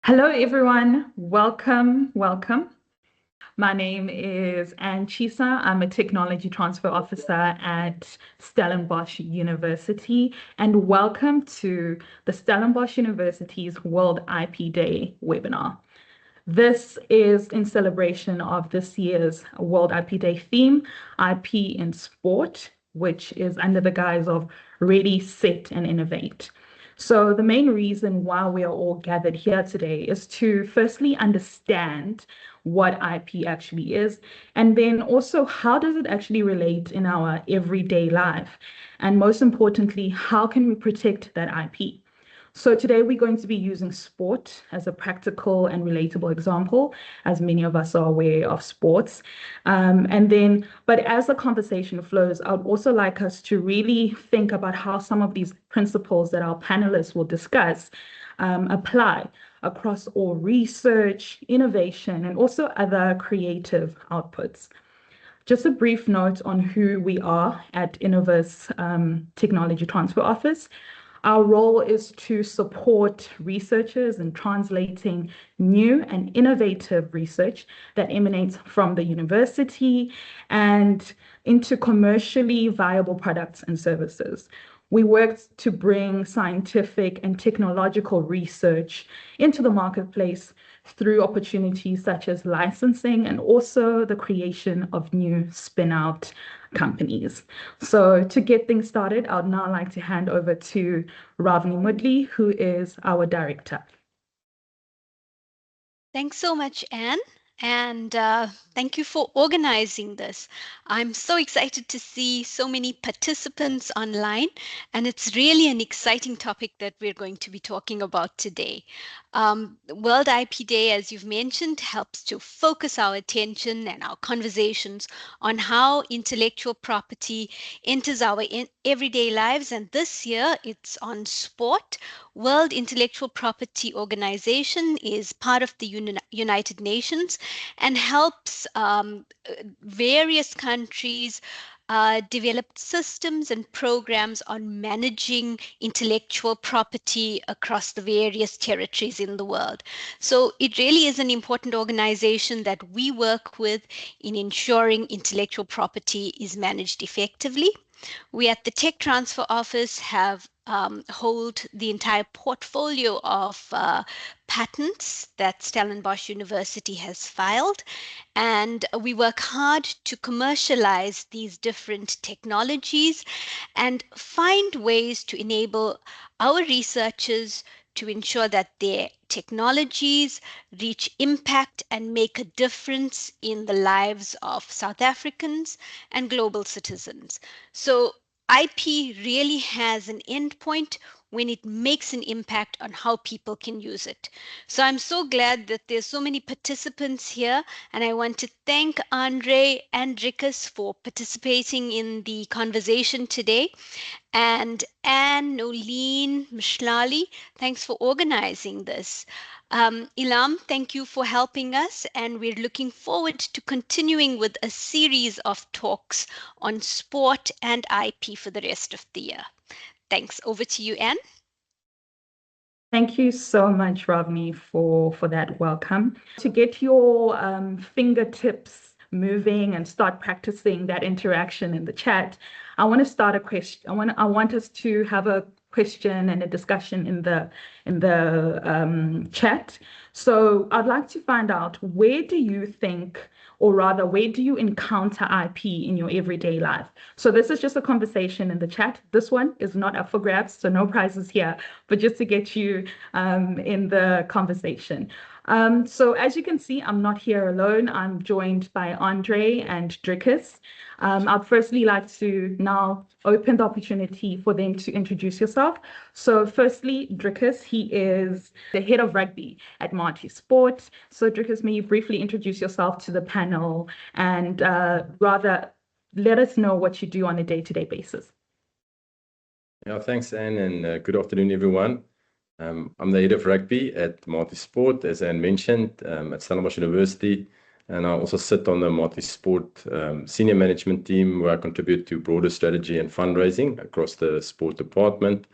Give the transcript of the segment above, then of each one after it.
Hello, everyone. Welcome. My name is Anne Chisa. I'm a Technology Transfer Officer at Stellenbosch University, and welcome to the Stellenbosch University's World IP Day webinar. This is in celebration of this year's World IP Day theme, IP in Sport, which is under the guise of Ready, Set, and Innovate. So the main reason why we are all gathered here today is to firstly understand what IP actually is, and then also how does it actually relate in our everyday life? And most importantly, how can we protect that IP? So today we're going to be using sport as a practical and relatable example, as many of us are aware of sports. But as the conversation flows, I would also like us to really think about how some of these principles that our panelists will discuss apply across all research, innovation, and also other creative outputs. Just a brief note on who we are at Innovus Technology Transfer Office. Our role is to support researchers in translating new and innovative research that emanates from the university and into commercially viable products and services. We work to bring scientific and technological research into the marketplace through opportunities such as licensing and also the creation of new spin-out companies. So to get things started, I would now like to hand over to Ravni Mudli, who is our director. Thanks so much, Anne. And thank you for organizing this. I'm so excited to see so many participants online, and it's really an exciting topic that we're going to be talking about today. World IP Day, as you've mentioned, helps to focus our attention and our conversations on how intellectual property enters our everyday lives. And this year it's on sport. World Intellectual Property Organization is part of the United Nations and helps various countries develop systems and programs on managing intellectual property across the various territories in the world. So it really is an important organization that we work with in ensuring intellectual property is managed effectively. We at the Tech Transfer Office have hold the entire portfolio of patents that Stellenbosch University has filed, and we work hard to commercialize these different technologies and find ways to enable our researchers to ensure that their technologies reach impact and make a difference in the lives of South Africans and global citizens. So IP really has an endpoint when it makes an impact on how people can use it. So I'm so glad that there's so many participants here, and I want to thank Andre and Rikus for participating in the conversation today. And Anne, Nolene, Mishlali, thanks for organizing this. Ilam, thank you for helping us, and we're looking forward to continuing with a series of talks on sport and IP for the rest of the year. Thanks. Over to you, Anne. Thank you so much, Ravni, for that welcome. To get your fingertips moving and start practicing that interaction in the chat, I want to start a question. I want us to have a question and a discussion in the chat. So I'd like to find out, where do you think, or rather, where do you encounter IP in your everyday life? So this is just a conversation in the chat. This one is not up for grabs, so no prizes here, but just to get you in the conversation. So as you can see, I'm not here alone. I'm joined by Andre and Drikus. I'd firstly like to now open the opportunity for them to introduce yourself. So firstly, Drikus, he is the head of rugby at Marty Sport. So Drikus, may you briefly introduce yourself to the panel and rather let us know what you do on a day-to-day basis. Yeah, thanks, Anne, and good afternoon, everyone. I'm the head of rugby at Marty Sport, as Anne mentioned, at Stellenbosch University. And I also sit on the Marty Sport senior management team, where I contribute to broader strategy and fundraising across the sport department.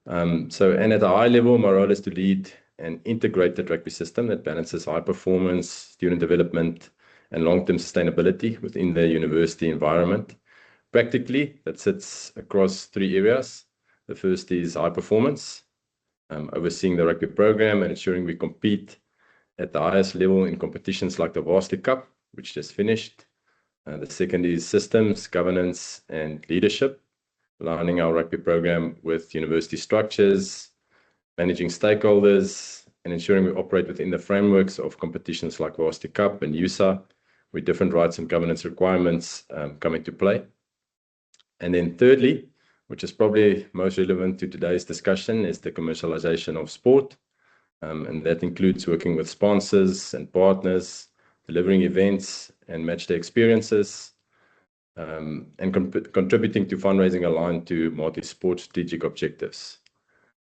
And at a high level, my role is to lead an integrated rugby system that balances high performance, student development, and long-term sustainability within the university environment. Practically, that sits across 3 areas. The first is high performance, overseeing the rugby program and ensuring we compete at the highest level in competitions like the Varsity Cup, which just finished. The second is systems, governance, and leadership, aligning our rugby program with university structures, managing stakeholders, and ensuring we operate within the frameworks of competitions like Varsity Cup and USA, with different rights and governance requirements come into play. And then thirdly, which is probably most relevant to today's discussion, is the commercialization of sport. And that includes working with sponsors and partners, delivering events and match day experiences, and contributing to fundraising aligned to multi-sport strategic objectives,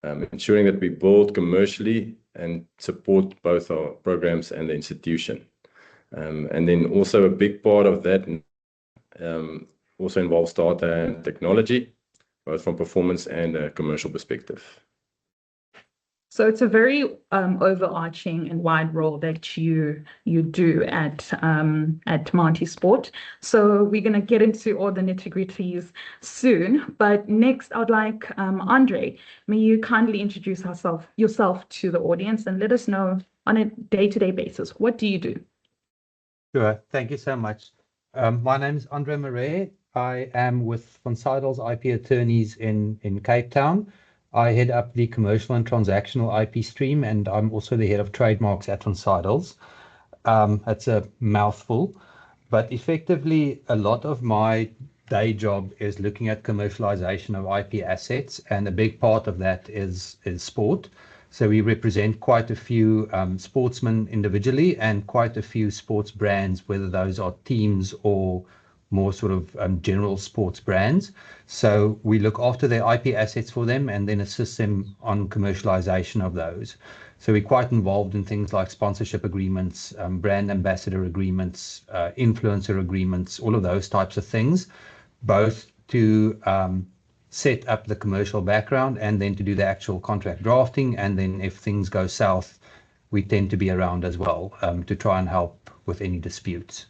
ensuring that we build commercially and support both our programs and the institution. And then also a big part of that also involves data and technology, both from performance and a commercial perspective. So it's a very overarching and wide role that you do at Multisport. So we're going to get into all the nitty-gritties soon. But next, I'd like Andre, may you kindly introduce yourself to the audience and let us know on a day-to-day basis, what do you do? Sure. Thank you so much. My name is Andre Marais. I am with Van Sydal's IP attorneys in Cape Town. I head up the commercial and transactional IP stream, and I'm also the head of trademarks at Van Sydal's. That's a mouthful, but effectively a lot of my day job is looking at commercialization of IP assets, and a big part of that is sport. So we represent quite a few sportsmen individually and quite a few sports brands, whether those are teams or more sort of general sports brands. So we look after their IP assets for them and then assist them on commercialization of those. So we're quite involved in things like sponsorship agreements, brand ambassador agreements, influencer agreements, all of those types of things, both to set up the commercial background and then to do the actual contract drafting. And then if things go south, we tend to be around as well to try and help with any disputes.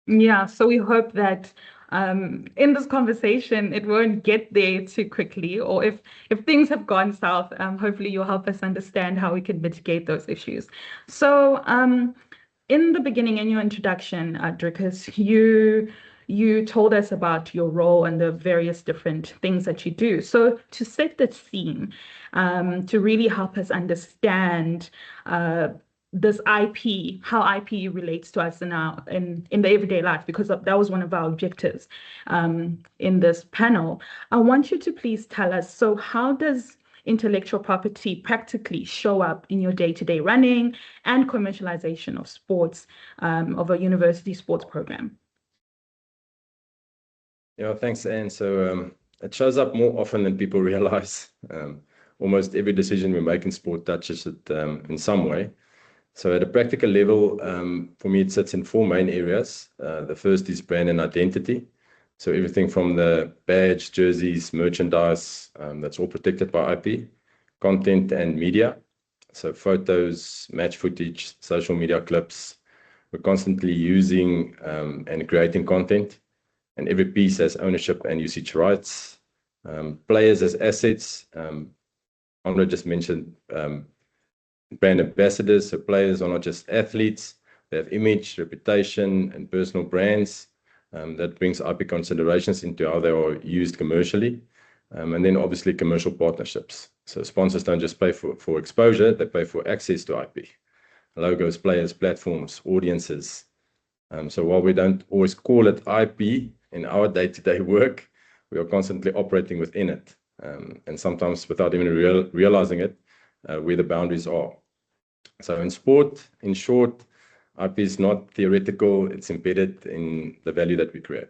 Yeah, so we hope that in this conversation, it won't get there too quickly, or if things have gone south, hopefully you'll help us understand how we can mitigate those issues. So in the beginning, in your introduction, Dricus, you told us about your role and the various different things that you do. So to set the scene, to really help us understand this IP, how IP relates to us in the everyday life, because that was one of our objectives in this panel. I want you to please tell us, so how does intellectual property practically show up in your day-to-day running and commercialization of sports, of a university sports program? Yeah, thanks, Anne. So it shows up more often than people realize. Almost every decision we make in sport touches it in some way. So at a practical level, for me, it sits in 4 main areas. The first is brand and identity. So everything from the badge, jerseys, merchandise, that's all protected by IP, content and media. So photos, match footage, social media clips. We're constantly using and creating content, and every piece has ownership and usage rights. Players as assets. Andre just mentioned brand ambassadors. So players are not just athletes, they have image, reputation, and personal brands. That brings IP considerations into how they are used commercially. And then obviously commercial partnerships. So sponsors don't just pay for exposure, they pay for access to IP. Logos, players, platforms, audiences. So while we don't always call it IP in our day-to-day work, we are constantly operating within it. And sometimes without even realizing it, where the boundaries are. So in sport, in short, IP is not theoretical, it's embedded in the value that we create.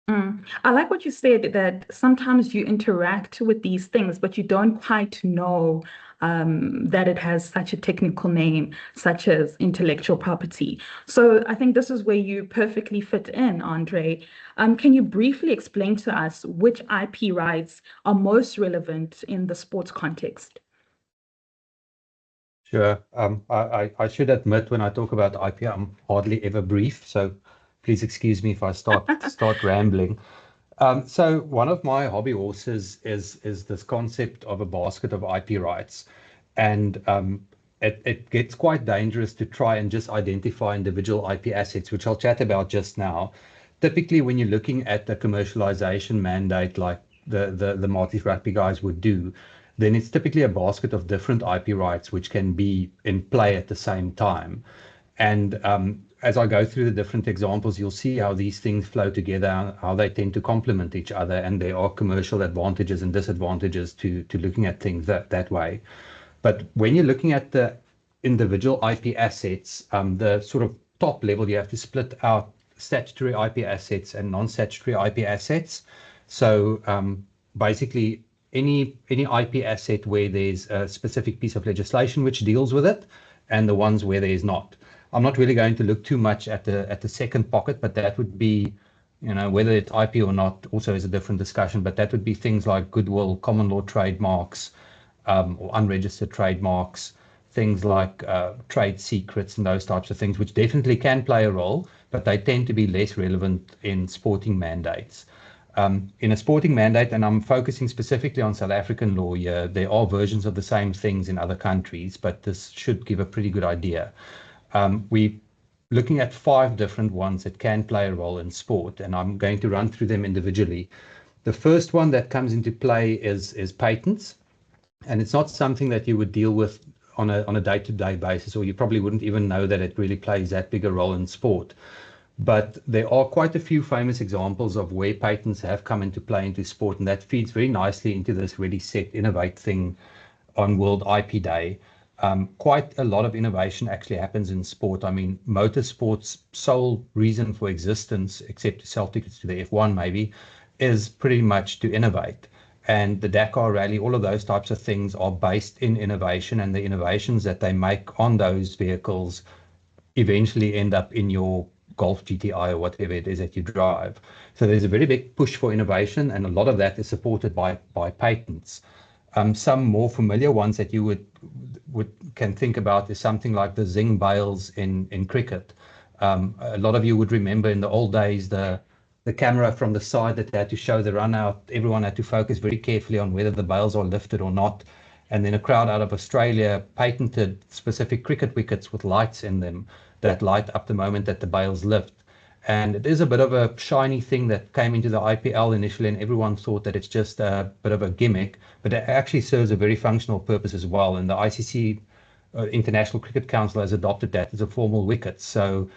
I like what you said that sometimes you interact with these things, but you don't quite know that it has such a technical name, such as intellectual property. So I think this is where you perfectly fit in, Andre. Can you briefly explain to us which IP rights are most relevant in the sports context? Sure. I should admit when I talk about IP, I'm hardly ever brief, so please excuse me if I start rambling. So one of my hobby horses is this concept of a basket of IP rights, and it gets quite dangerous to try and just identify individual IP assets, which I'll chat about just now. Typically, when you're looking at the commercialization mandate, like the Marties Rugby guys would do, then it's typically a basket of different IP rights which can be in play at the same time. And as I go through the different examples, you'll see how these things flow together, how they tend to complement each other, and there are commercial advantages and disadvantages to looking at things that way. But when you're looking at the individual IP assets, the sort of top level, you have to split out statutory IP assets and non-statutory IP assets. So basically, any IP asset where there's a specific piece of legislation which deals with it, and the ones where there is not. I'm not really going to look too much at the second pocket, but that would be, whether it's IP or not also is a different discussion, but that would be things like goodwill, common law trademarks, or unregistered trademarks, things like trade secrets and those types of things, which definitely can play a role, but they tend to be less relevant in sporting mandates. In a sporting mandate, and I'm focusing specifically on South African law here, there are versions of the same things in other countries, but this should give a pretty good idea. We're looking at 5 different ones that can play a role in sport, and I'm going to run through them individually. The first one that comes into play is patents, and it's not something that you would deal with on a day-to-day basis, or you probably wouldn't even know that it really plays that big a role in sport. But there are quite a few famous examples of where patents have come into play into sport, and that feeds very nicely into this Ready, Set, Innovate thing on World IP Day. Quite a lot of innovation actually happens in sport. I mean, motorsport's sole reason for existence, except to sell tickets to the F1 maybe, is pretty much to innovate. And the Dakar Rally, all of those types of things are based in innovation, and the innovations that they make on those vehicles eventually end up in your Golf GTI or whatever it is that you drive. So there's a very big push for innovation, and a lot of that is supported by patents. Some more familiar ones that you can think about is something like the Zing bails in cricket. A lot of you would remember in the old days the camera from the side that had to show the run out. Everyone had to focus very carefully on whether the bails are lifted or not. And then a crowd out of Australia patented specific cricket wickets with lights in them that light up the moment that the bails lift. And it is a bit of a shiny thing that came into the IPL initially, and everyone thought that it's just a bit of a gimmick, but it actually serves a very functional purpose as well. And the ICC, International Cricket Council, has adopted that as a formal wicket. So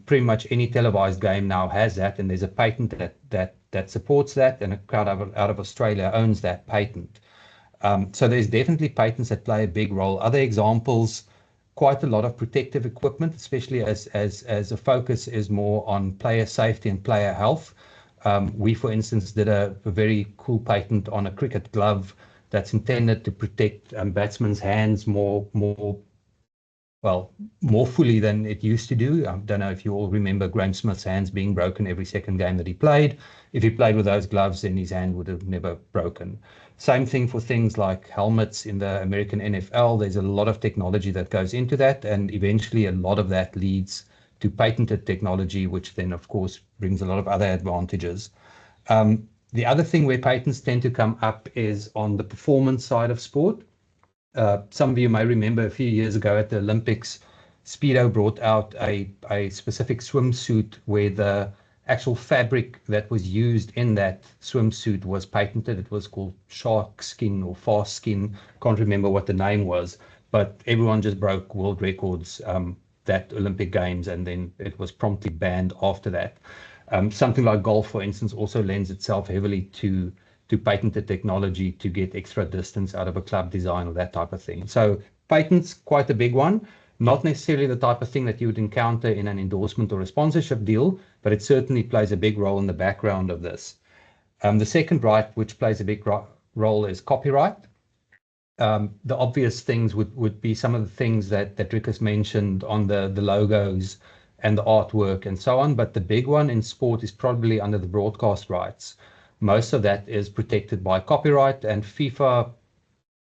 pretty much any televised game now has that, and there's a patent that supports that, and a crowd out of Australia owns that patent. So there's definitely patents that play a big role. Other examples, quite a lot of protective equipment, especially as the focus is more on player safety and player health. We, for instance, did a very cool patent on a cricket glove that's intended to protect batsmen's hands more fully than it used to do. I don't know if you all remember Graham Smith's hands being broken every second game that he played. If he played with those gloves, then his hand would have never broken. Same thing for things like helmets in the American NFL. There's a lot of technology that goes into that, and eventually a lot of that leads to patented technology, which then, of course, brings a lot of other advantages. The other thing where patents tend to come up is on the performance side of sport. Some of you may remember a few years ago at the Olympics, Speedo brought out a specific swimsuit where the actual fabric that was used in that swimsuit was patented. It was called shark skin or fast skin. Can't remember what the name was, but everyone just broke world records that Olympic Games, and then it was promptly banned after that. Something like golf, for instance, also lends itself heavily to patented technology to get extra distance out of a club design or that type of thing. So patents, quite a big one. Not necessarily the type of thing that you would encounter in an endorsement or a sponsorship deal, but it certainly plays a big role in the background of this. The second right, which plays a big role, is copyright. The obvious things would be some of the things that Rick has mentioned on the logos and the artwork and so on. But the big one in sport is probably under the broadcast rights. Most of that is protected by copyright, and FIFA,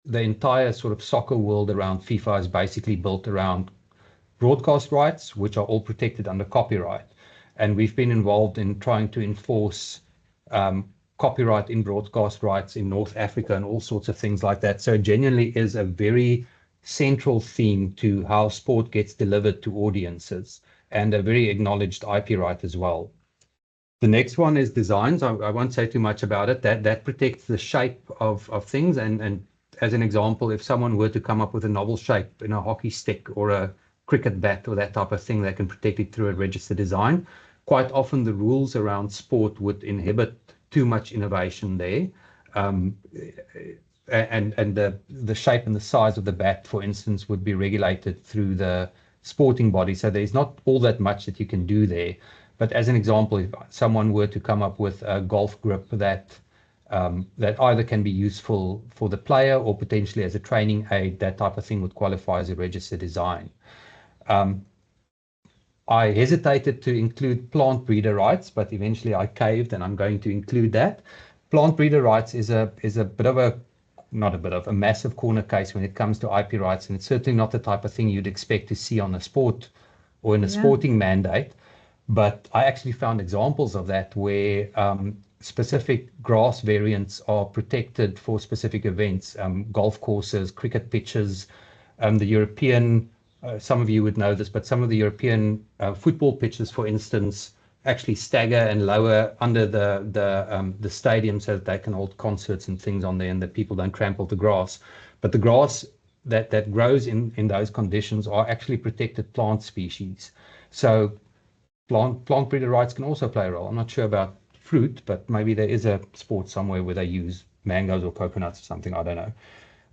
the entire sort of soccer world around FIFA is basically built around broadcast rights, which are all protected under copyright. And we've been involved in trying to enforce copyright in broadcast rights in North Africa and all sorts of things like that. So it genuinely is a very central theme to how sport gets delivered to audiences, and a very acknowledged IP right as well. The next one is designs. I won't say too much about it. That protects the shape of things. And as an example, if someone were to come up with a novel shape in a hockey stick or a cricket bat or that type of thing, they can protect it through a registered design. Quite often the rules around sport would inhibit too much innovation there. And the shape and the size of the bat, for instance, would be regulated through the sporting body. So there's not all that much that you can do there. But as an example, if someone were to come up with a golf grip that either can be useful for the player or potentially as a training aid, that type of thing would qualify as a registered design. I hesitated to include plant breeder rights, but eventually I caved, and I'm going to include that. Plant breeder rights is a bit of a massive corner case when it comes to IP rights, and it's certainly not the type of thing you'd expect to see on a sport or in a sporting mandate. But I actually found examples of that where specific grass variants are protected for specific events, golf courses, cricket pitches, the European, some of you would know this, but some of the European football pitches, for instance, actually stagger and lower under the stadium so that they can hold concerts and things on there and that people don't trample the grass. But the grass that grows in those conditions are actually protected plant species. So plant breeder rights can also play a role. I'm not sure about fruit, but maybe there is a sport somewhere where they use mangoes or coconuts or something, I don't know.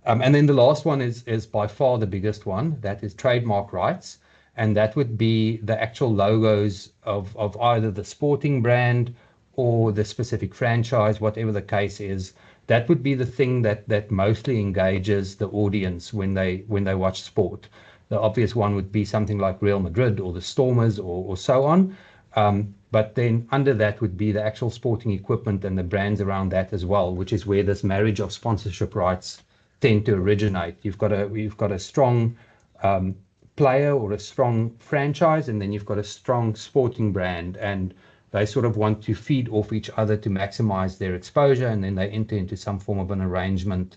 And then the last one is by far the biggest one, that is trademark rights. And that would be the actual logos of either the sporting brand or the specific franchise, whatever the case is. That would be the thing that mostly engages the audience when they watch sport. The obvious one would be something like Real Madrid or the Stormers or so on. But then under that would be the actual sporting equipment and the brands around that as well, which is where this marriage of sponsorship rights tend to originate. You've got a strong player or a strong franchise, and then you've got a strong sporting brand, and they sort of want to feed off each other to maximize their exposure, and then they enter into some form of an arrangement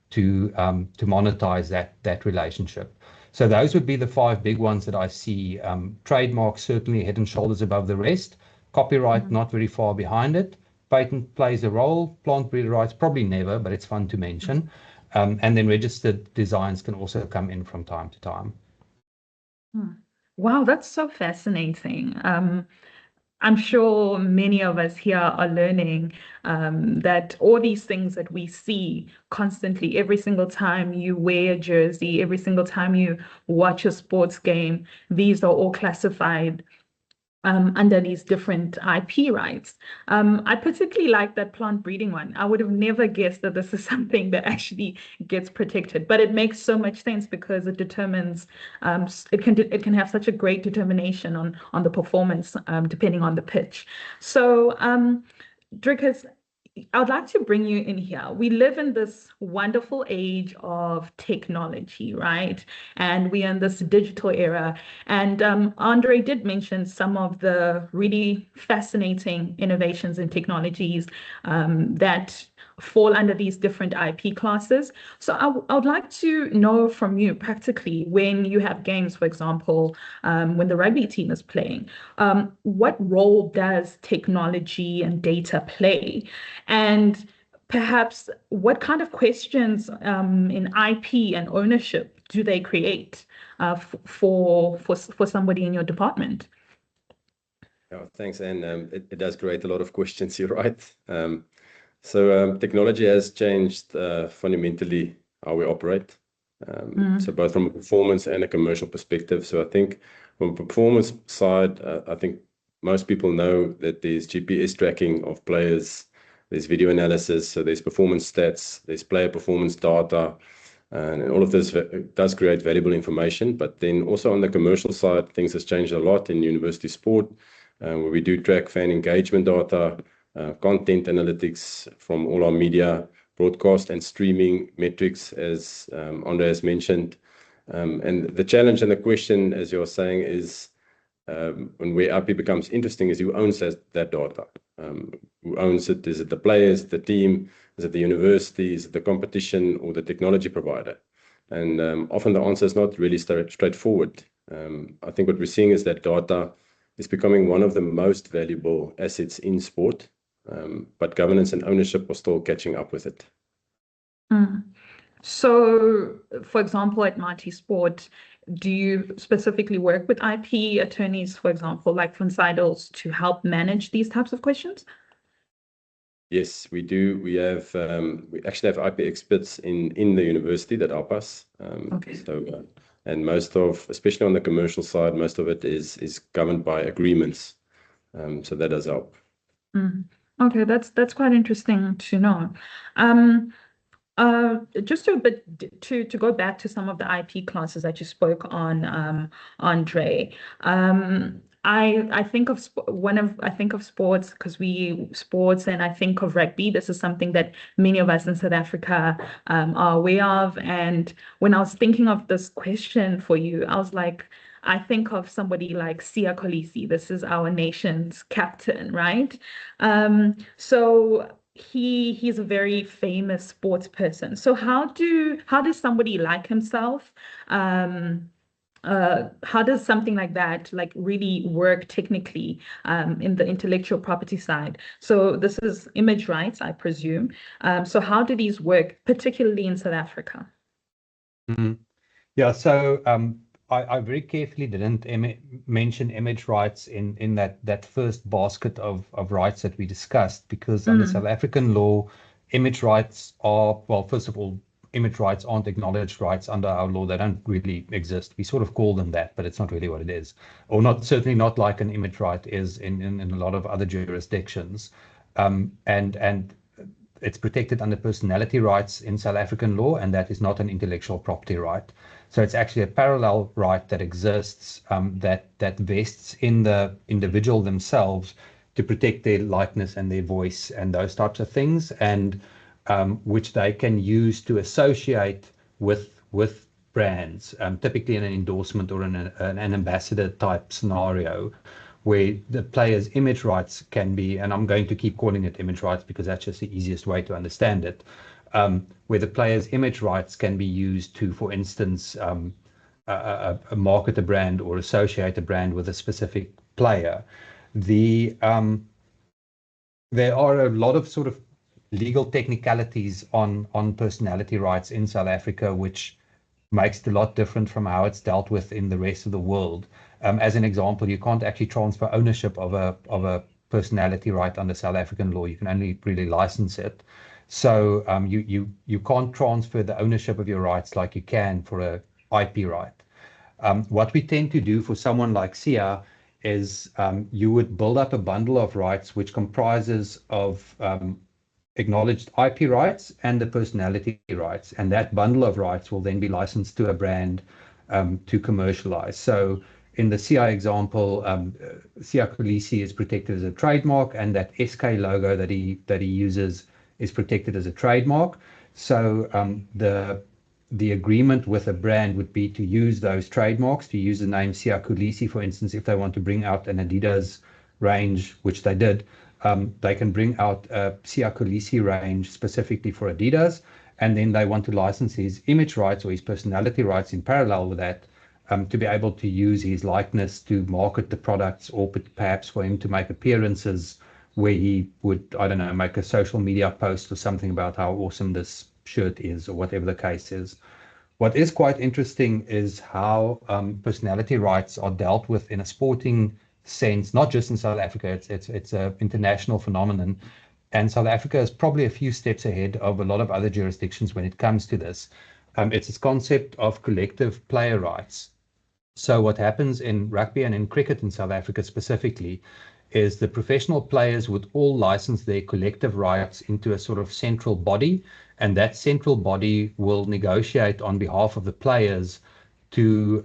to monetize that relationship. So those would be the 5 big ones that I see. Trademark certainly head and shoulders above the rest. Copyright not very far behind it. Patent plays a role. Plant breeder rights probably never, but it's fun to mention. And then registered designs can also come in from time to time. Wow, that's so fascinating. I'm sure many of us here are learning that all these things that we see constantly, every single time you wear a jersey, every single time you watch a sports game, these are all classified under these different IP rights. I particularly like that plant breeding one. I would have never guessed that this is something that actually gets protected, but it makes so much sense because it determines, it can have such a great determination on the performance depending on the pitch. So Drickus, I would like to bring you in here. We live in this wonderful age of technology, right? And we are in this digital era. And Andre did mention some of the really fascinating innovations and technologies that fall under these different IP classes. So I would like to know from you practically, when you have games, for example, when the rugby team is playing, what role does technology and data play? And perhaps what kind of questions in IP and ownership do they create for somebody in your department? Yeah, thanks, Anne. It does create a lot of questions, you're right. So technology has changed fundamentally how we operate. So both from a performance and a commercial perspective. So I think from a performance side, I think most people know that there's GPS tracking of players, there's video analysis, so there's performance stats, there's player performance data, and all of this does create valuable information. But then also on the commercial side, things has changed a lot in university sport, where we do track fan engagement data, content analytics from all our media, broadcast and streaming metrics, as Andre has mentioned. And the challenge and the question, as you're saying, is when where IP becomes interesting is who owns that data. Who owns it? Is it the players, the team? Is it the university? Is it the competition or the technology provider? And often the answer is not really straightforward. I think what we're seeing is that data is becoming one of the most valuable assets in sport, but governance and ownership are still catching up with it. So, for example, at Mighty Sport, do you specifically work with IP attorneys, for example, like Fonsidals, to help manage these types of questions? Yes, we do. We actually have IP experts in the university that help us. Okay. So, and most of, especially on the commercial side, most of it is governed by agreements. So that does help. Okay, that's quite interesting to know. Just to go back to some of the IP classes that you spoke on, Andre. I think of sports because sports, and I think of rugby. This is something that many of us in South Africa are aware of. And when I was thinking of this question for you, I was like, I think of somebody like Siya Kolisi. This is our nation's captain, right? So he's a very famous sports person. So how does somebody like himself, how does something like that like really work technically in the intellectual property side? So this is image rights, I presume. So how do these work, particularly in South Africa? Yeah, so I very carefully didn't mention image rights in that first basket of rights that we discussed, because under South African law, image rights are, well, first of all, image rights aren't acknowledged rights under our law. They don't really exist. We sort of call them that, but it's not really what it is, or certainly not like an image right is in a lot of other jurisdictions. And it's protected under personality rights in South African law, and that is not an intellectual property right. So it's actually a parallel right that exists that vests in the individual themselves to protect their likeness and their voice and those types of things, and which they can use to associate with brands, typically in an endorsement or in an ambassador type scenario, where the player's image rights can be, and I'm going to keep calling it image rights because that's just the easiest way to understand it, where the player's image rights can be used to, for instance, market a brand or associate a brand with a specific player. There are a lot of sort of legal technicalities on personality rights in South Africa, which makes it a lot different from how it's dealt with in the rest of the world. As an example, you can't actually transfer ownership of a personality right under South African law. You can only really license it. So you can't transfer the ownership of your rights like you can for a IP right. What we tend to do for someone like Siya is you would build up a bundle of rights which comprises of acknowledged IP rights and the personality rights, and that bundle of rights will then be licensed to a brand to commercialize. So in the Siya example, Siya Kolisi is protected as a trademark, and that SK logo that he uses is protected as a trademark. So the agreement with a brand would be to use those trademarks, to use the name Siya Kolisi, for instance, if they want to bring out an Adidas range, which they did. They can bring out a Siya Kolisi range specifically for Adidas, and then they want to license his image rights or his personality rights in parallel with that, to be able to use his likeness to market the products, or perhaps for him to make appearances where he would, I don't know, make a social media post or something about how awesome this shirt is, or whatever the case is. What is quite interesting is how personality rights are dealt with in a sporting sense, not just in South Africa. It's an international phenomenon, and South Africa is probably a few steps ahead of a lot of other jurisdictions when it comes to this. It's this concept of collective player rights. So what happens in rugby and in cricket in South Africa specifically is the professional players would all license their collective rights into a sort of central body, and that central body will negotiate on behalf of the players to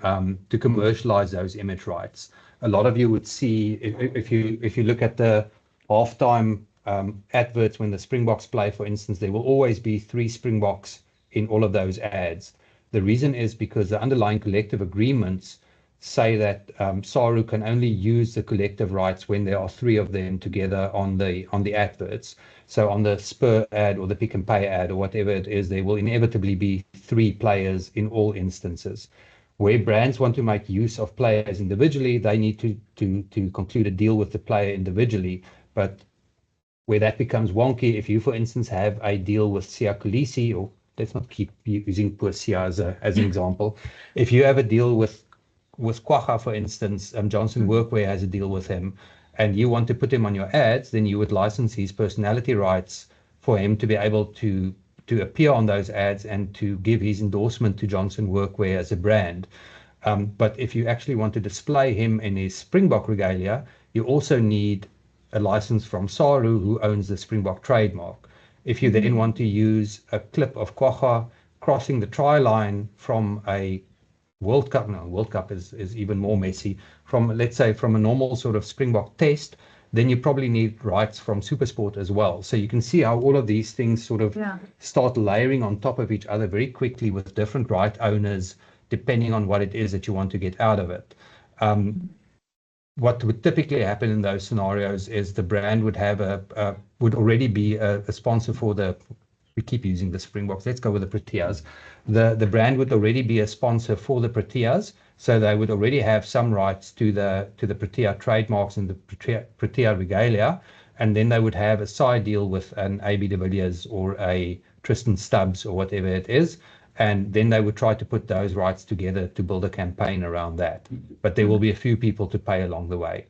commercialize those image rights. A lot of you would see if you look at the halftime adverts when the Springboks play, for instance, there will always be 3 Springboks in all of those ads. The reason is because the underlying collective agreements say that SARU can only use the collective rights when there are 3 of them together on the adverts. So on the Spur ad or the Pick and Pay ad or whatever it is, there will inevitably be 3 players in all instances. Where brands want to make use of players individually, they need to conclude a deal with the player individually. But where that becomes wonky, if you, for instance, have a deal with Sia Kolisi, or let's not keep using poor Sia as an example. If you have a deal with Kwagga, for instance, Johnson Workwear has a deal with him, and you want to put him on your ads, then you would license his personality rights for him to be able to appear on those ads and to give his endorsement to Johnson Workwear as a brand. But if you actually want to display him in his Springbok regalia, you also need a license from SARU, who owns the Springbok trademark. If you then want to use a clip of Kwagga crossing the try line from a World Cup, no, World Cup is even more messy, from, let's say, from a normal sort of Springbok test, then you probably need rights from SuperSport as well. So you can see how all of these things sort of start layering on top of each other very quickly with different right owners, depending on what it is that you want to get out of it. What would typically happen in those scenarios is the brand would have would already be a sponsor for we keep using the Springboks, let's go with the Proteas. The brand would already be a sponsor for the Proteas, so they would already have some rights to the Protea trademarks and the Protea regalia, and then they would have a side deal with an AB de Villiers or a Tristan Stubbs or whatever it is, and then they would try to put those rights together to build a campaign around that. But there will be a few people to pay along the way.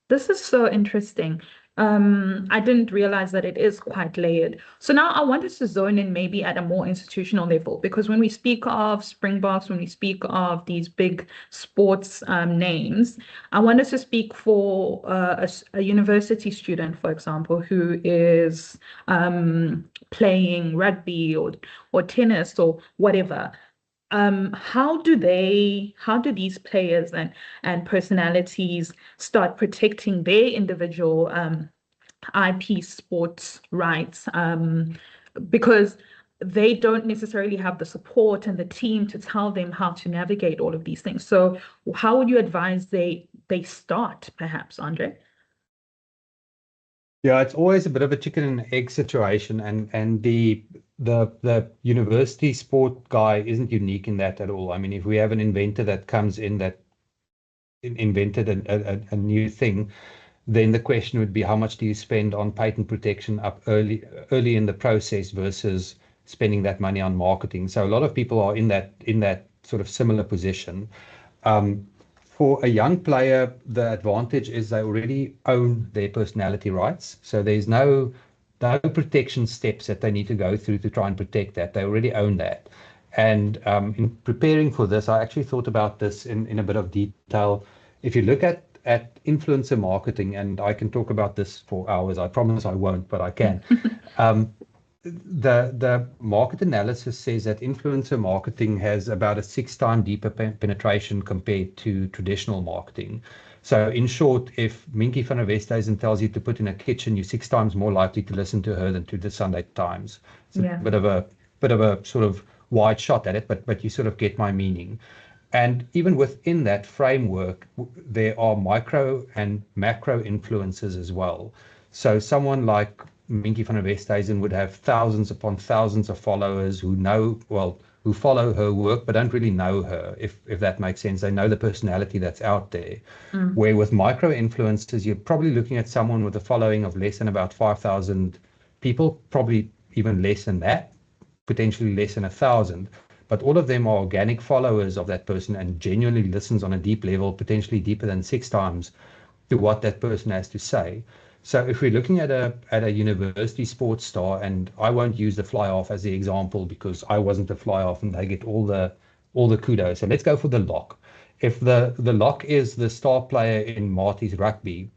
This is so interesting. I didn't realize that it is quite layered. So now I want us to zone in maybe at a more institutional level, because when we speak of Springboks, when we speak of these big sports names, I want us to speak for a university student, for example, who is playing rugby or tennis or whatever. How do these players and personalities start protecting their individual IP sports rights? Because they don't necessarily have the support and the team to tell them how to navigate all of these things. So how would you advise they start, perhaps, Andre? Yeah, it's always a bit of a chicken and egg situation, and the university sport guy isn't unique in that at all. I mean, if we have an inventor that comes in that invented a new thing, then the question would be, how much do you spend on patent protection up early in the process versus spending that money on marketing? So a lot of people are in that sort of similar position. For a young player, the advantage is they already own their personality rights. So there's no protection steps that they need to go through to try and protect that. They already own that. And in preparing for this, I actually thought about this in a bit of detail. If you look at influencer marketing, and I can talk about this for hours, I promise I won't, but I can. The market analysis says that influencer marketing has about a 6-time deeper penetration compared to traditional marketing. So in short, if Minky van der Westhuizen tells you to put in a kitchen, you're 6 times more likely to listen to her than to the Sunday Times. It's a bit of a sort of wide shot at it, but you sort of get my meaning. And even within that framework, there are micro and macro influences as well. So someone like Minky van der Westhuizen would have thousands upon thousands of followers who follow her work but don't really know her, if that makes sense. They know the personality that's out there. Where with micro influencers, you're probably looking at someone with a following of less than about 5,000 people, probably even less than that, potentially less than 1,000. But all of them are organic followers of that person and genuinely listens on a deep level, potentially deeper than 6 times, to what that person has to say. So if we're looking at a university sports star, and I won't use the fly off as the example because I wasn't a fly off and they get all the kudos. So let's go for the lock. If the lock is the star player in Marty's rugby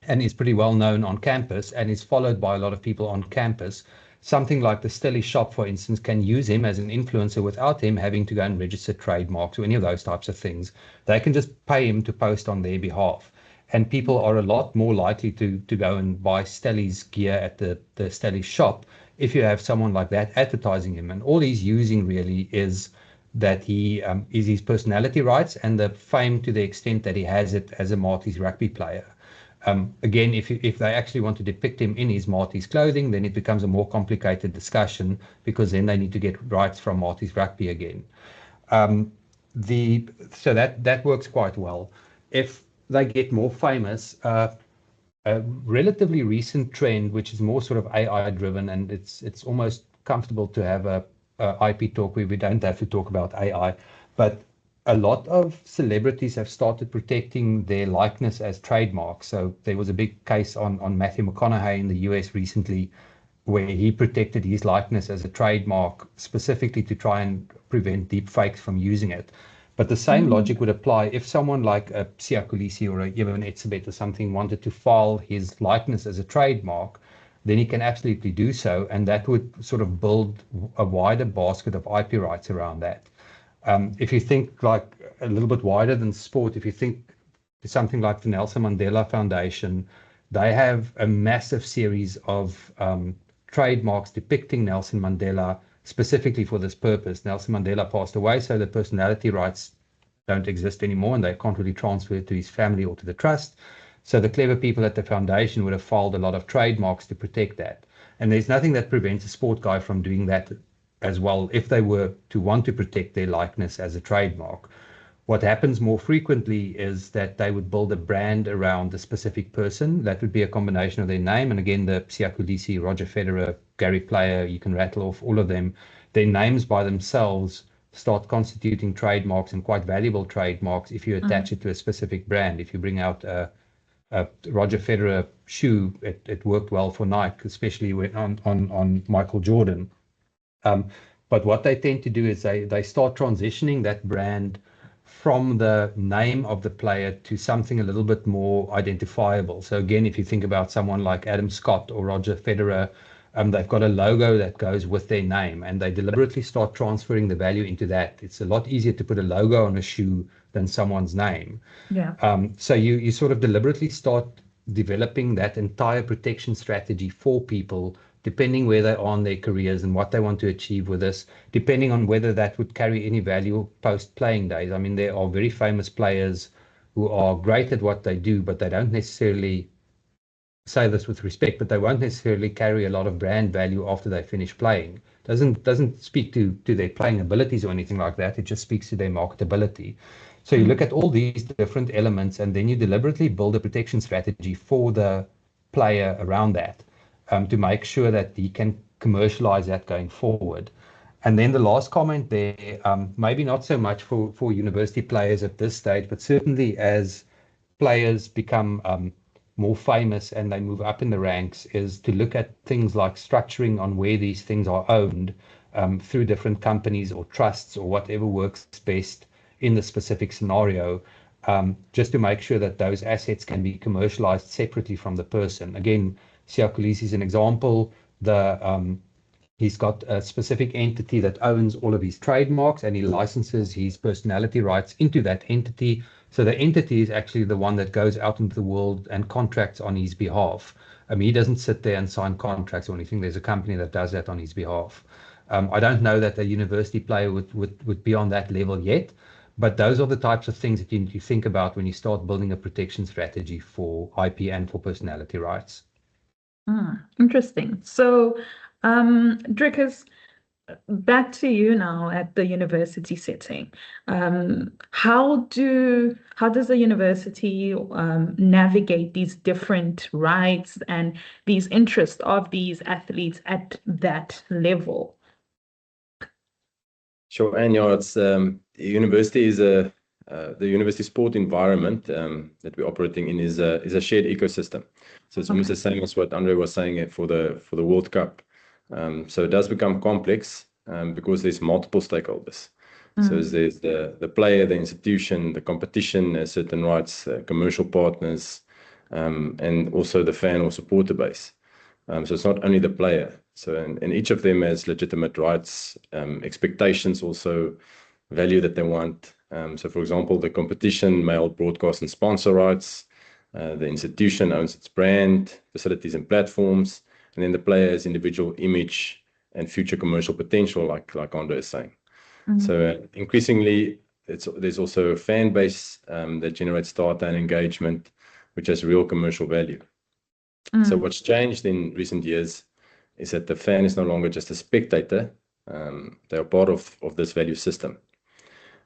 and is pretty well known on campus and is followed by a lot of people on campus, something like the Stelly shop, for instance, can use him as an influencer without him having to go and register trademarks or any of those types of things. They can just pay him to post on their behalf. And people are a lot more likely to go and buy Stelly's gear at the Stelly shop if you have someone like that advertising him. And all he's using really is that he is his personality rights and the fame to the extent that he has it as a Marty's rugby player. Again, if they actually want to depict him in his Marty's clothing, then it becomes a more complicated discussion because then they need to get rights from Marty's rugby again. So that works quite well. If they get more famous, a relatively recent trend, which is more sort of AI driven, and it's almost comfortable to have a IP talk where we don't have to talk about AI, but a lot of celebrities have started protecting their likeness as trademarks. So there was a big case on Matthew McConaughey in the US recently, where he protected his likeness as a trademark specifically to try and prevent deep fakes from using it. But the same logic would apply if someone like a Siya Kolisi or even Etzebeth or something wanted to file his likeness as a trademark, then he can absolutely do so, and that would sort of build a wider basket of IP rights around that. If you think like a little bit wider than sport, if you think something like the Nelson Mandela Foundation, they have a massive series of trademarks depicting Nelson Mandela specifically for this purpose. Nelson Mandela passed away, so the personality rights don't exist anymore and they can't really transfer it to his family or to the trust. So the clever people at the foundation would have filed a lot of trademarks to protect that. And there's nothing that prevents a sport guy from doing that as well if they were to want to protect their likeness as a trademark. What happens more frequently is that they would build a brand around a specific person. That would be a combination of their name. And again, the Siya Kolisi, Roger Federer, Gary Player, you can rattle off all of them. Their names by themselves start constituting trademarks and quite valuable trademarks if you attach it to a specific brand. If you bring out a Roger Federer shoe, it worked well for Nike, especially when on Michael Jordan. But what they tend to do is they start transitioning that brand from the name of the player to something a little bit more identifiable. So again, if you think about someone like Adam Scott or Roger Federer, they've got a logo that goes with their name and they deliberately start transferring the value into that. It's a lot easier to put a logo on a shoe than someone's name. Yeah. So you sort of deliberately start developing that entire protection strategy for people, depending where they are in their careers and what they want to achieve with this, depending on whether that would carry any value post-playing days. I mean, there are very famous players who are great at what they do, but they don't necessarily, say this with respect, but they won't necessarily carry a lot of brand value after they finish playing. Doesn't speak to their playing abilities or anything like that. It just speaks to their marketability. So you look at all these different elements and then you deliberately build a protection strategy for the player around that. To make sure that he can commercialize that going forward. And then the last comment there, maybe not so much for university players at this stage, but certainly as players become more famous and they move up in the ranks, is to look at things like structuring on where these things are owned through different companies or trusts or whatever works best in the specific scenario, just to make sure that those assets can be commercialized separately from the person. Again, Siya Kolisi is an example. He's got a specific entity that owns all of his trademarks and he licenses his personality rights into that entity. So the entity is actually the one that goes out into the world and contracts on his behalf. He doesn't sit there and sign contracts or anything. There's a company that does that on his behalf. I don't know that a university player would be on that level yet, but those are the types of things that you need to think about when you start building a protection strategy for IP and for personality rights. Interesting. So, Drickus, back to you now at the university setting. How does the university navigate these different rights and these interests of these athletes at that level? Sure, and it's university is a the university sport environment that we're operating in is a shared ecosystem. So it's almost the same as what Andre was saying for the World Cup. So it does become complex because there's multiple stakeholders. So there's the player, the institution, the competition, certain rights, commercial partners, and also the fan or supporter base. So it's not only the player. So and each of them has legitimate rights, expectations, also value that they want. So for example, the competition may hold broadcast and sponsor rights. The institution owns its brand, facilities and platforms, and then the player has individual image and future commercial potential, like Andre is saying. So increasingly, there's also a fan base that generates data and engagement, which has real commercial value. So what's changed in recent years is that the fan is no longer just a spectator. They are part of this value system.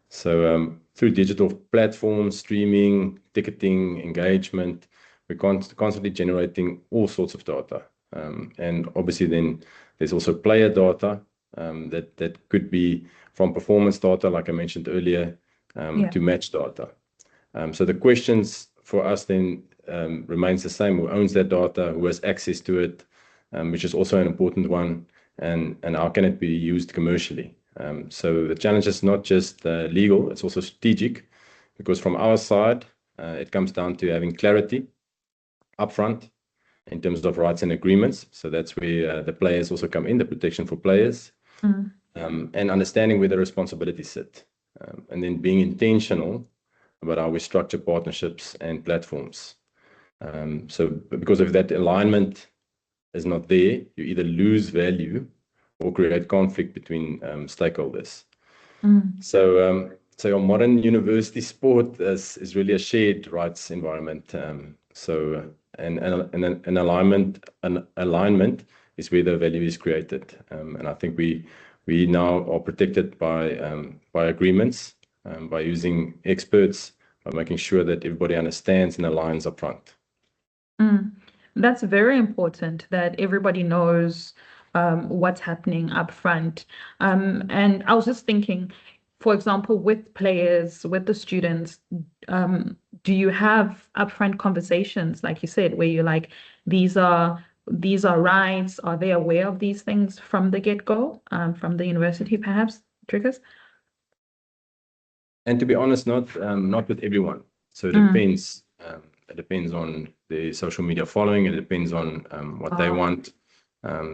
So through digital platforms, streaming, ticketing, engagement, we're constantly generating all sorts of data. And obviously then there's also player data that could be from performance data, like I mentioned earlier, to match data. So the questions for us then remains the same. Who owns that data? Who has access to it? Which is also an important one. And how can it be used commercially? So the challenge is not just legal, it's also strategic, because from our side, it comes down to having clarity upfront in terms of rights and agreements. So that's where the players also come in, the protection for players, and understanding where the responsibilities sit, and then being intentional about how we structure partnerships and platforms. So because if that alignment is not there, you either lose value or create conflict between stakeholders. So your modern university sport is really a shared rights environment. So an alignment is where the value is created. And I think we now are protected by agreements, by using experts, by making sure that everybody understands and aligns up front. That's very important that everybody knows what's happening up front. And I was just thinking, for example, with players, with the students, do you have upfront conversations, like you said, where you're like, these are rights? Are they aware of these things from the get-go, from the university, perhaps, Triggers? And to be honest, not with everyone. So it depends. It depends on the social media following. It depends on what they want.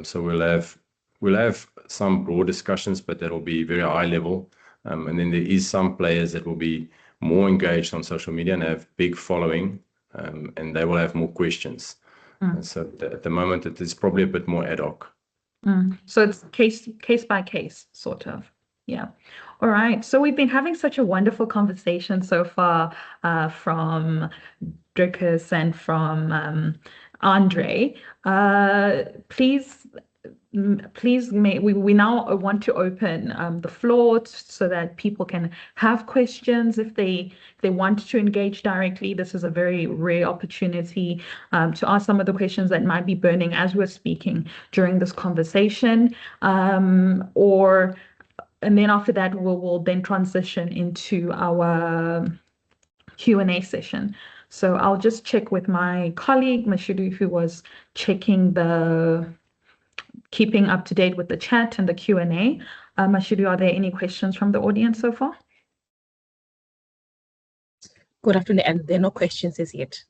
So we'll have some broad discussions, but that will be very high level. And then there is some players that will be more engaged on social media and have big following, and they will have more questions. And so at the moment, it is probably a bit more ad hoc. So it's case by case, sort of. Yeah. All right. So we've been having such a wonderful conversation so far from Dricus and from Andre. Please, we now want to open the floor so that people can have questions if they want to engage directly. This is a very rare opportunity to ask some of the questions that might be burning as we're speaking during this conversation, and then after that, we'll then transition into our Q&A session. So I'll just check with my colleague, Mashudu, who was keeping up to date with the chat and the Q&A. Mashudu, are there any questions from the audience so far? Good afternoon, and there are no questions as yet.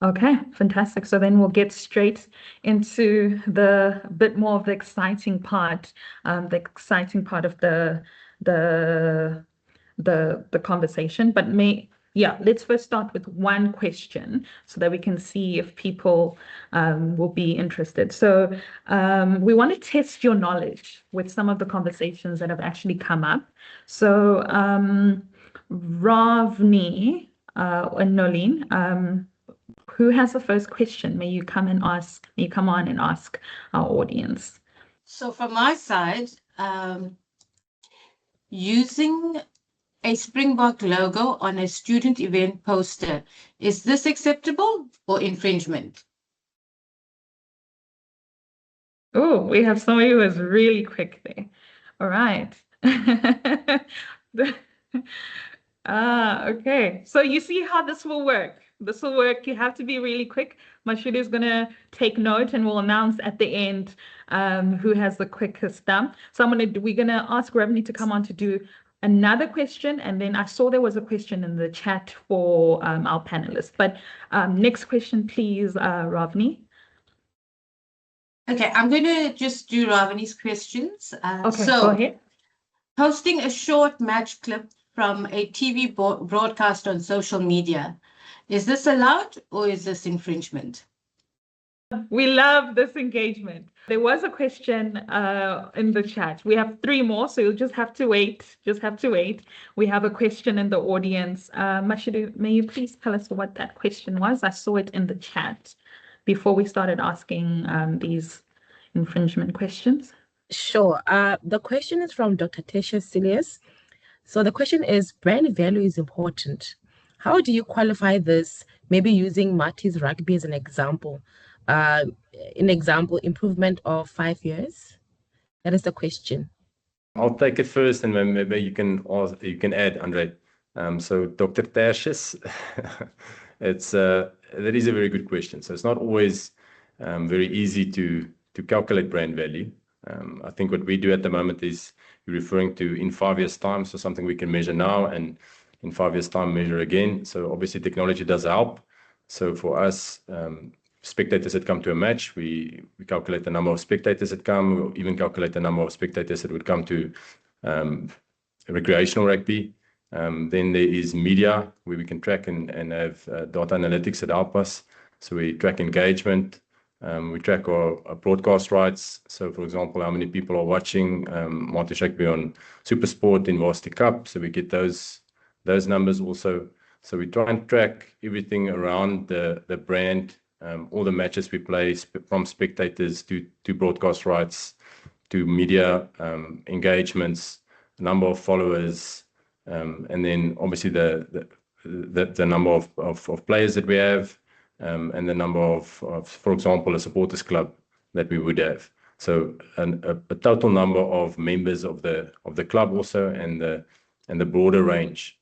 Okay, fantastic. So then we'll get straight into the bit more of the exciting part of the conversation. But let's first start with one question so that we can see if people will be interested. So we want to test your knowledge with some of the conversations that have actually come up. So Ravni and Nolene, who has the first question? May you come on and ask our audience. So from my side, using a Springbok logo on a student event poster, is this acceptable or infringement? Oh, we have somebody who was really quick there. All right. Okay, so you see how this will work. This will work. You have to be really quick. Mashudu is going to take note and we'll announce at the end who has the quickest thumb. So we're going to ask Ravni to come on to do another question. And then I saw there was a question in the chat for our panelists. But next question, please, Ravni. Okay, I'm going to just do Ravani's questions. Okay, go ahead. Posting a short match clip from a TV broadcast on social media, is this allowed or is this infringement? We love this engagement. There was a question in the chat. We have 3 more, so you'll just have to wait. Just have to wait. We have a question in the audience. Mashudu, may you please tell us what that question was? I saw it in the chat before we started asking these infringement questions. Sure. The question is from Dr. Tesha Silius. So the question is, brand value is important. How do you qualify this? Maybe using Marty's Rugby as an example. Improvement of 5 years. That is the question. I'll take it first, and then maybe you can add, Andre. So Dr. Tertius, that is a very good question. So it's not always very easy to calculate brand value. I think what we do at the moment is you're referring to in 5 years' time, so something we can measure now and in 5 years' time measure again. So obviously technology does help. So for us, spectators that come to a match, we calculate the number of spectators that come. We'll even calculate the number of spectators that would come to recreational rugby. Then there is media, where we can track and have data analytics that help us. So we track engagement. We track our broadcast rights. So, for example, how many people are watching Marty's Rugby on SuperSport in Varsity Cup. So we get those numbers also. So we try and track everything around the brand, all the matches we play, from spectators to broadcast rights, to media engagements, number of followers, and then obviously the number of players that we have. And the number of, for example, a supporters club that we would have. So a total number of members of the club also, and the broader range.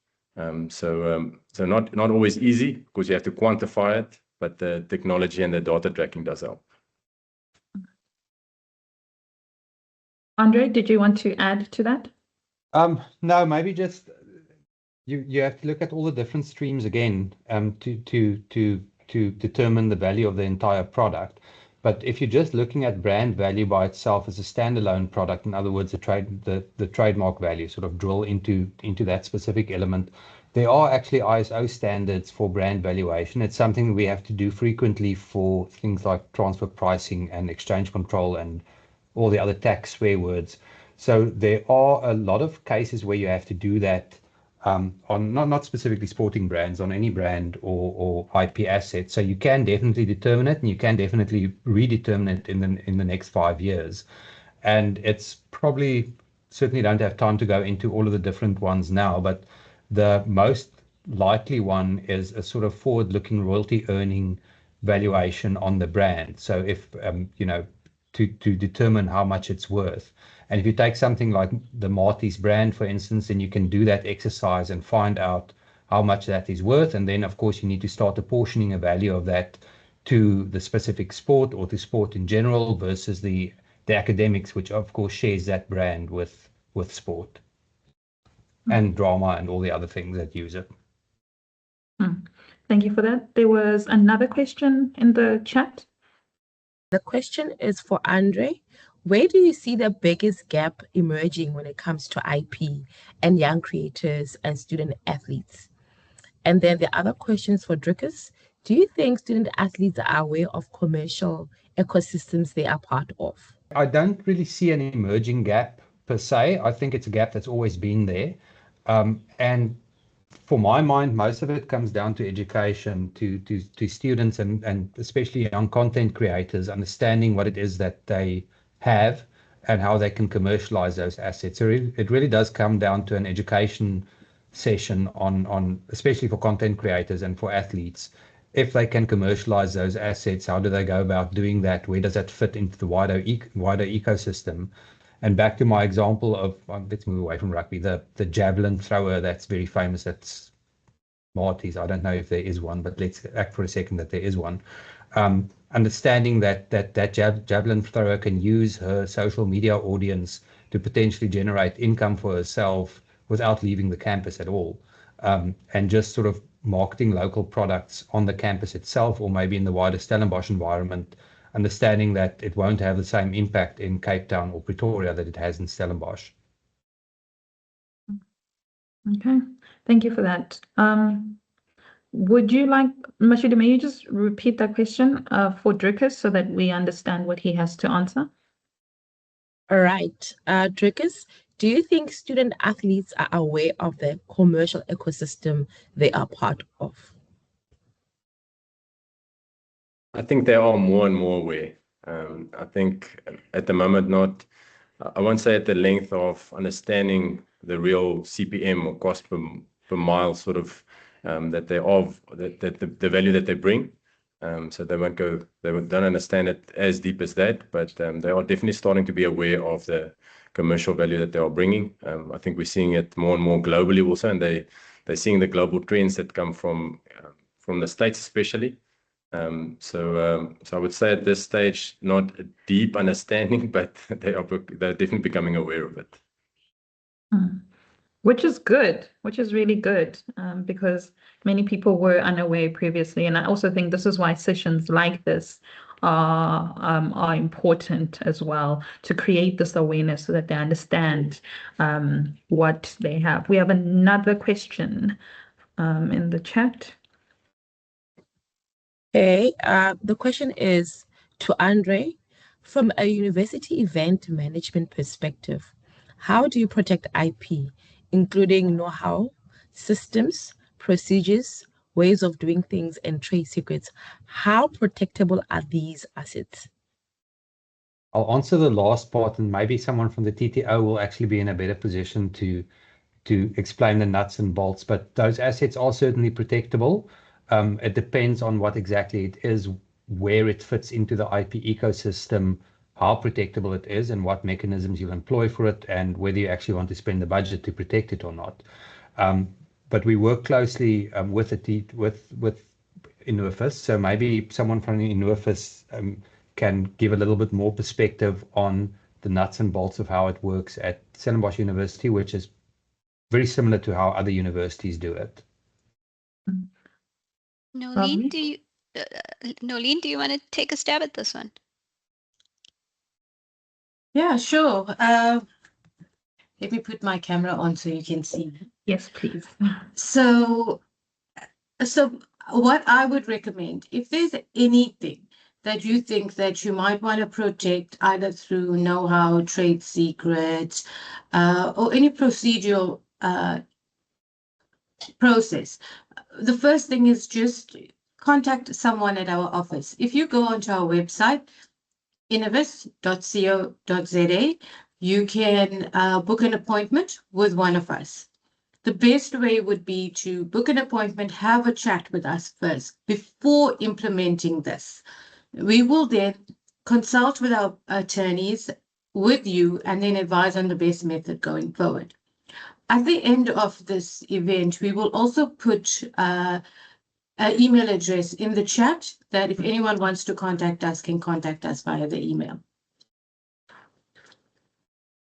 So not always easy, because you have to quantify it, but the technology and the data tracking does help. Andre, did you want to add to that? No, maybe just you have to look at all the different streams again to determine the value of the entire product. But if you're just looking at brand value by itself as a standalone product, in other words, the trademark value, sort of drill into that specific element, there are actually ISO standards for brand valuation. It's something we have to do frequently for things like transfer pricing and exchange control and all the other tax swear words. So there are a lot of cases where you have to do that on not specifically sporting brands, on any brand or IP asset. So you can definitely determine it, and you can definitely redetermine it in the next 5 years. And it's probably, certainly don't have time to go into all of the different ones now, but the most likely one is a sort of forward-looking royalty earning valuation on the brand. So if to determine how much it's worth. And if you take something like the Marty's brand, for instance, then you can do that exercise and find out how much that is worth. And then, of course, you need to start apportioning a value of that to the specific sport or to sport in general versus the academics, which, of course, shares that brand with sport and drama and all the other things that use it. Thank you for that. There was another question in the chat. The question is for Andre. Where do you see the biggest gap emerging when it comes to IP and young creators and student athletes? And then the other questions for Drickus. Do you think student athletes are aware of commercial ecosystems they are part of? I don't really see an emerging gap per se. I think it's a gap that's always been there. And for my mind, most of it comes down to education, to students and especially young content creators understanding what it is that they have and how they can commercialize those assets. So it really does come down to an education session on especially for content creators and for athletes. If they can commercialize those assets, how do they go about doing that? Where does that fit into the wider ecosystem? And back to my example of, let's move away from rugby, the javelin thrower that's very famous, that's Marty's. I don't know if there is one, but let's act for a second that there is one. Understanding that javelin thrower can use her social media audience to potentially generate income for herself without leaving the campus at all, and just sort of marketing local products on the campus itself, or maybe in the wider Stellenbosch environment, understanding that it won't have the same impact in Cape Town or Pretoria that it has in Stellenbosch. Okay, thank you for that. Would you like, Mashuda, may you just repeat that question for Drickus so that we understand what he has to answer? All right. Drickus, do you think student athletes are aware of the commercial ecosystem they are part of? I think they are more and more aware. I think at the moment, not, I won't say at the length of understanding the real CPM or cost per mile sort of that the value that they bring. So they don't understand it as deep as that, but they are definitely starting to be aware of the commercial value that they are bringing. I think we're seeing it more and more globally also, and they're seeing the global trends that come from the States especially. So I would say at this stage, not a deep understanding, but they're definitely becoming aware of it. Which is good, which is really good, because many people were unaware previously. And I also think this is why sessions like this are important as well, to create this awareness so that they understand what they have. We have another question in the chat. Okay, the question is to Andre. From a university event management perspective, how do you protect IP, including know-how, systems, procedures, ways of doing things, and trade secrets? How protectable are these assets? I'll answer the last part, and maybe someone from the TTO will actually be in a better position to explain the nuts and bolts, but those assets are certainly protectable. It depends on what exactly it is, where it fits into the IP ecosystem, how protectable it is, and what mechanisms you employ for it, and whether you actually want to spend the budget to protect it or not. But we work closely with Innovus, so maybe someone from Innovus can give a little bit more perspective on the nuts and bolts of how it works at Stellenbosch University, which is very similar to how other universities do it. Nolene, do you want to take a stab at this one? Yeah, sure. Let me put my camera on so you can see. Yes, please. So what I would recommend, if there's anything that you think that you might want to protect, either through know-how, trade secrets, or any procedural process, the first thing is just contact someone at our office. If you go onto our website, innovus.co.za, you can book an appointment with one of us. The best way would be to book an appointment, have a chat with us first before implementing this. We will then consult with our attorneys with you and then advise on the best method going forward. At the end of this event, we will also put an email address in the chat that if anyone wants to contact us, can contact us via the email.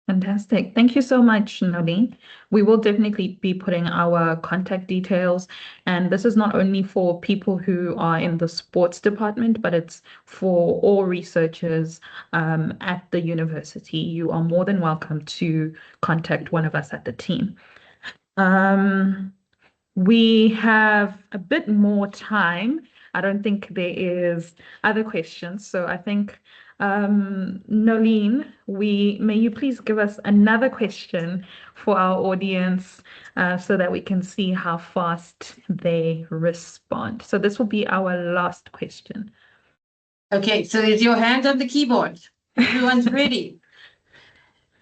Fantastic. Thank you so much, Nolene. We will definitely be putting our contact details, and this is not only for people who are in the sports department, but it's for all researchers at the university. You are more than welcome to contact one of us at the team. We have a bit more time. I don't think there is other questions, so I think Nolene, may you please give us another question for our audience so that we can see how fast they respond. So this will be our last question. Okay, so is your hand on the keyboard? Everyone's ready.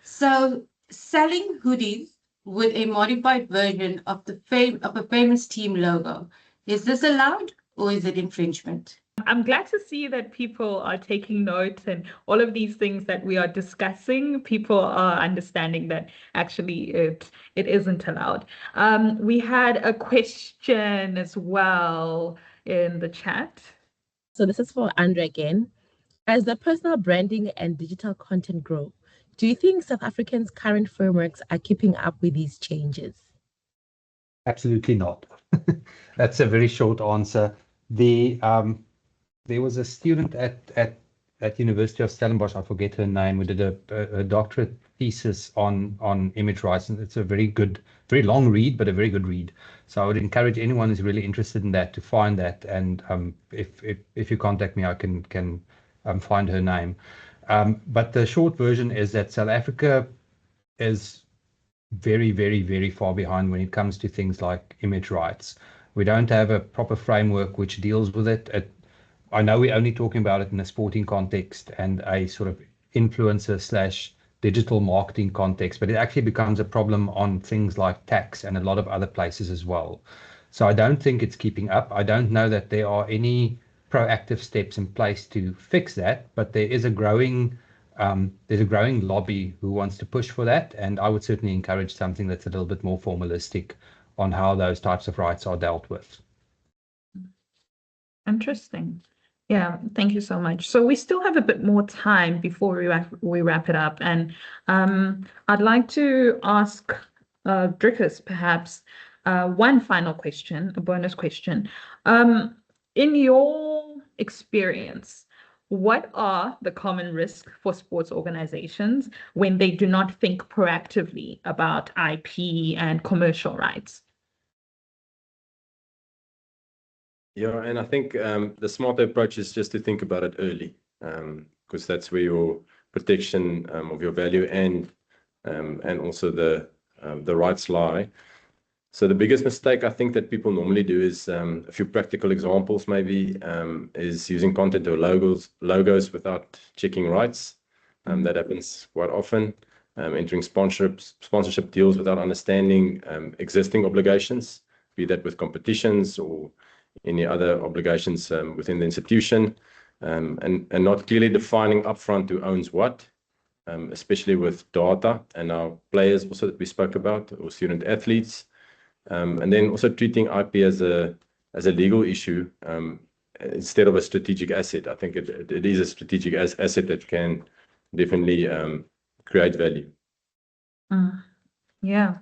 So selling hoodies with a modified version of a famous team logo, is this allowed or is it infringement? I'm glad to see that people are taking notes and all of these things that we are discussing, people are understanding that actually it isn't allowed. We had a question as well in the chat. So this is for Andre again. As the personal branding and digital content grow, do you think South Africans' current frameworks are keeping up with these changes? Absolutely not. That's a very short answer. There was a student at University of Stellenbosch, I forget her name, who did a doctorate thesis on image rights, and it's a very good, very long read, but a very good read. So I would encourage anyone who's really interested in that to find that, and if you contact me, I can find her name. But the short version is that South Africa is very, very, very far behind when it comes to things like image rights. We don't have a proper framework which deals with it. I know we're only talking about it in a sporting context and a sort of influencer slash digital marketing context, but it actually becomes a problem on things like tax and a lot of other places as well. So I don't think it's keeping up. I don't know that there are any proactive steps in place to fix that, but there's a growing lobby who wants to push for that, and I would certainly encourage something that's a little bit more formalistic on how those types of rights are dealt with. Interesting. Yeah, thank you so much. So we still have a bit more time before we wrap it up, and I'd like to ask Drickus perhaps one final question, a bonus question. In your experience, what are the common risks for sports organizations when they do not think proactively about IP and commercial rights? Yeah, and I think the smarter approach is just to think about it early, because that's where your protection of your value and also the rights lie. So the biggest mistake I think that people normally do is a few practical examples maybe is using content or logos without checking rights. That happens quite often. Entering sponsorship deals without understanding existing obligations, be that with competitions or any other obligations within the institution, and not clearly defining upfront who owns what, especially with data and our players also that we spoke about, or student athletes. And then also treating IP as a legal issue instead of a strategic asset. I think it is a strategic asset that can definitely create value. Yeah.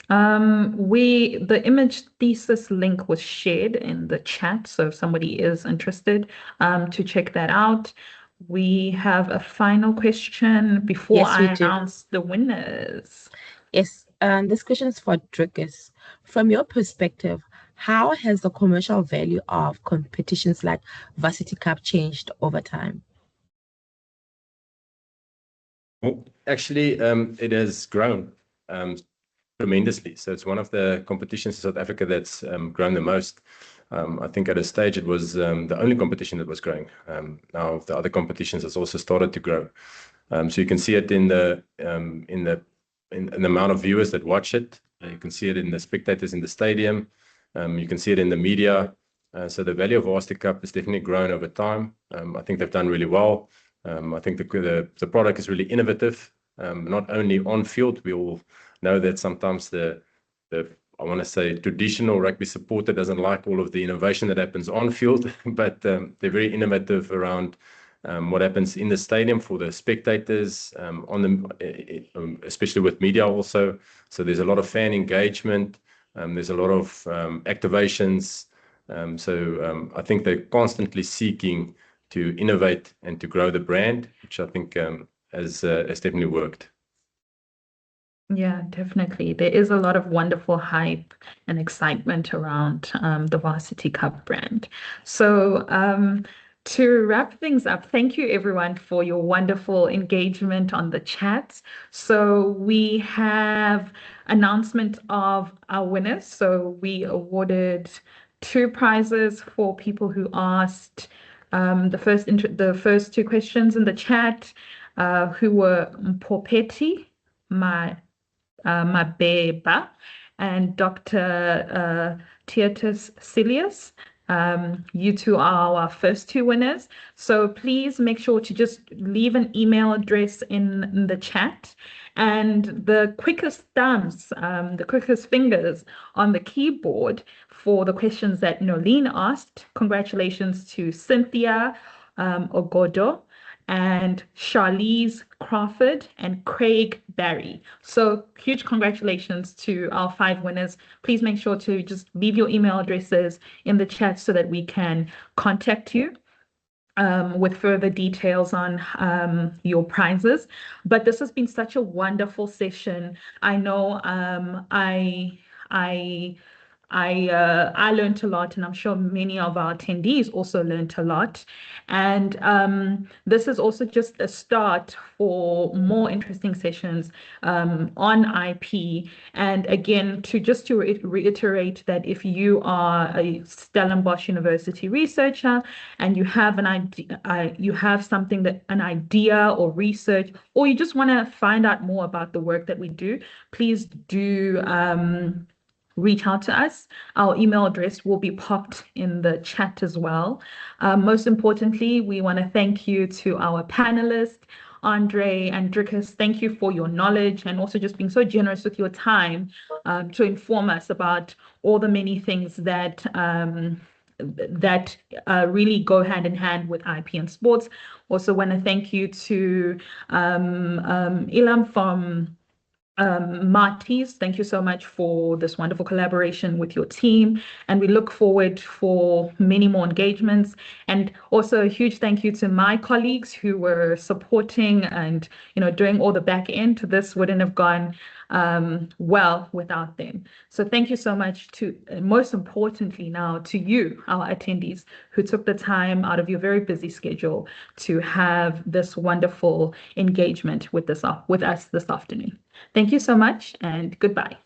The image thesis link was shared in the chat, so if somebody is interested to check that out. We have a final question before Yes, we I do. announce the winners. Yes, this question is for Drickus. From your perspective, how has the commercial value of competitions like Varsity Cup changed over time? Well, actually, it has grown tremendously. So it's one of the competitions in South Africa that's grown the most. I think at a stage it was the only competition that was growing. Now the other competitions has also started to grow. So you can see it in the amount of viewers that watch it. You can see it in the spectators in the stadium. You can see it in the media. So the value of Varsity Cup has definitely grown over time. I think they've done really well. I think the product is really innovative. Not only on field, we all know that sometimes the I want to say traditional rugby supporter doesn't like all of the innovation that happens on field, but they're very innovative around what happens in the stadium for the spectators, especially with media also. So there's a lot of fan engagement. There's a lot of activations. So I think they're constantly seeking to innovate and to grow the brand, which I think has definitely worked. Yeah, definitely. There is a lot of wonderful hype and excitement around the Varsity Cup brand. So to wrap things up, thank you everyone for your wonderful engagement on the chat. So we have announcement of our winners. So we awarded 2 prizes for people who asked the first 2 questions in the chat, who were Mpopeti, Mabeba, and Dr. Tietus Silius. You two are our first two winners. So please make sure to just leave an email address in the chat. And the quickest thumbs, the quickest fingers on the keyboard for the questions that Nolene asked. Congratulations to Cynthia Ogodo and Charlize Crawford and Craig Barry. So huge congratulations to our 5 winners. Please make sure to just leave your email addresses in the chat so that we can contact you with further details on your prizes. But this has been such a wonderful session. I know I learned a lot, and I'm sure many of our attendees also learned a lot. And this is also just a start for more interesting sessions on IP. And again, to reiterate that if you are a Stellenbosch University researcher and you have an idea, you have something that an idea or research, or you just want to find out more about the work that we do, please do reach out to us. Our email address will be popped in the chat as well. Most importantly, we want to thank you to our panelists, Andre and Drickus. Thank you for your knowledge and also just being so generous with your time to inform us about all the many things that really go hand in hand with IP and sports. Also want to thank you to Ilam from Marty's, thank you so much for this wonderful collaboration with your team, and we look forward for many more engagements. And also a huge thank you to my colleagues who were supporting and doing all the back end. This wouldn't have gone well without them. So thank you so much to, most importantly now, to you, our attendees, who took the time out of your very busy schedule to have this wonderful engagement with us this afternoon. Thank you so much and goodbye.